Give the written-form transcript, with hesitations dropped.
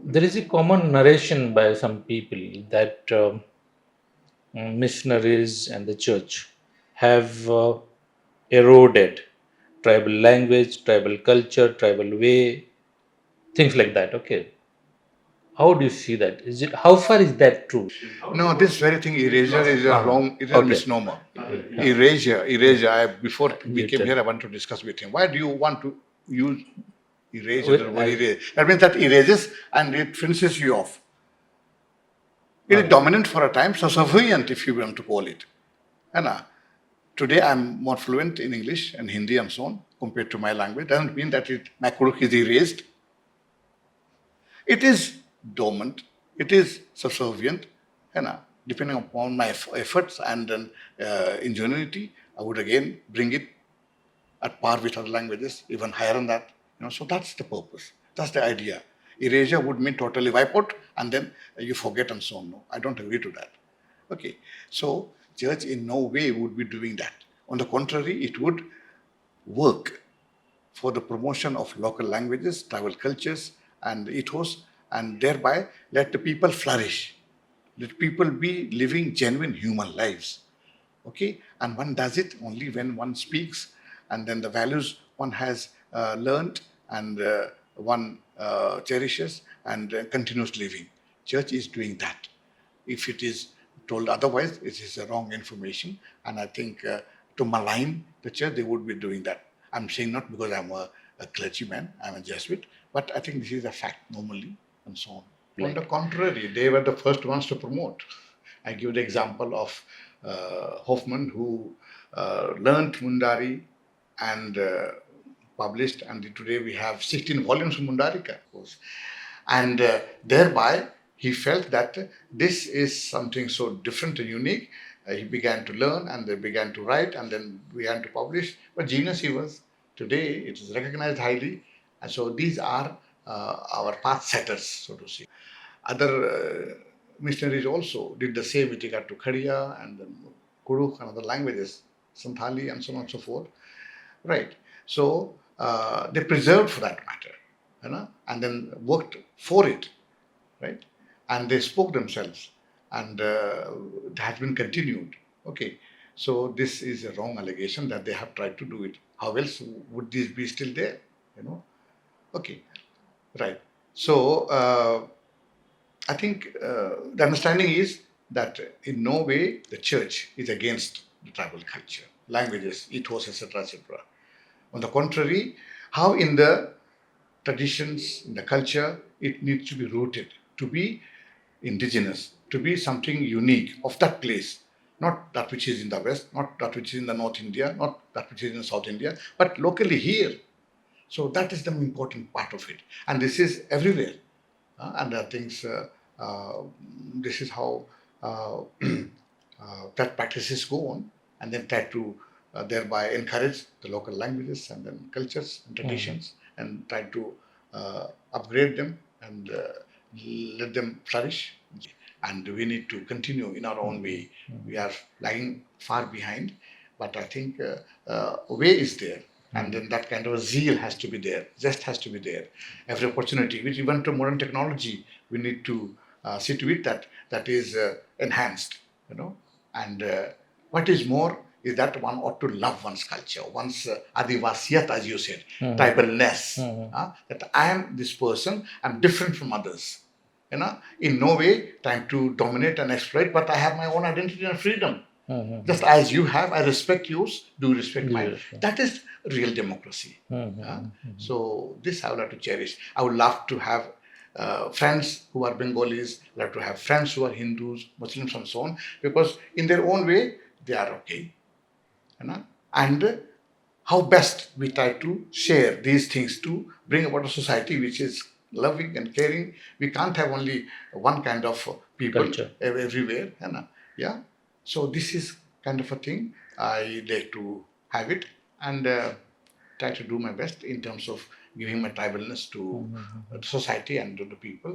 There is a common narration by some people that missionaries and the church have eroded tribal language, tribal culture, tribal way, things like that. Okay, how do you see that? Is it how far is that true? No, this very thing, erasure is a wrong, it is a Okay. misnomer. Erasure. Before we You came tell. here, I want to discuss with him. Why do you want to use erasure, Wait, the word erase? That means that erases and it finishes you off. It is dominant for a time, so sufficient if you want to call it. And today I'm more fluent in English and Hindi and so on compared to my language. Doesn't mean that my Kurukh is erased. It is dormant, it is subservient, and depending upon my efforts and ingenuity, I would again bring it at par with other languages, even higher than that. So that's the purpose. That's the idea. Erasure would mean totally wipe out and then you forget and so on. No, I don't agree to that. Okay, so church in no way would be doing that. On the contrary, it would work for the promotion of local languages, tribal cultures, and ethos, and thereby let the people flourish. Let people be living genuine human lives. Okay, and one does it only when one speaks, and then the values one has learned and one cherishes and continues living. Church is doing that. If it is told otherwise, it is a wrong information. And I think to malign the church, they would be doing that. I'm saying not because I'm a clergyman, I'm a Jesuit, but I think this is a fact normally and so on. On the contrary, they were the first ones to promote. I give the example of Hoffman, who learned Mundari and published, and today we have 16 volumes of Mundarika, of course. And thereby, he felt that this is something so different and unique. He began to learn and they began to write and then began to publish. But genius he was. Today, it is recognized highly. And so these are our path setters, so to say. Other missionaries also did the same with regard to Kharia and Kurukh and other languages, Santhali and so on and so forth. Right. So they preserved for that matter, and then worked for it, right? And they spoke themselves, and it has been continued. Okay. So this is a wrong allegation that they have tried to do it. How else would this be still there? Okay. Right. So I think the understanding is that in no way the church is against the tribal culture, languages, ethos, etc., etc. On the contrary, how in the traditions, in the culture, it needs to be rooted, to be indigenous, to be something unique of that place, not that which is in the West, not that which is in the North India, not that which is in South India, but locally here. So that is the important part of it. And this is everywhere. And I think this is how that practices go on and then try to thereby encourage the local languages and then cultures and traditions and try to upgrade them and let them flourish. And we need to continue in our own way. We are lagging far behind, but I think a way is there. And then that kind of a zeal has to be there, zest has to be there. Every opportunity, which even to modern technology, we need to see to it that is enhanced. And what is more is that one ought to love one's culture, one's adivasiyat, as you said, tribalness. That I am this person, I'm different from others. In no way trying to dominate and exploit, but I have my own identity and freedom. Just as you have, I respect yours, do respect mine. That is real democracy. So this I would like to cherish. I would love to have friends who are Bengalis, love to have friends who are Hindus, Muslims and so on, because in their own way, they are okay. And how best we try to share these things to bring about a society which is loving and caring. We can't have only one kind of people everywhere. Yeah. So this is kind of a thing I like to have it and try to do my best in terms of giving my tribalness to society and to the people.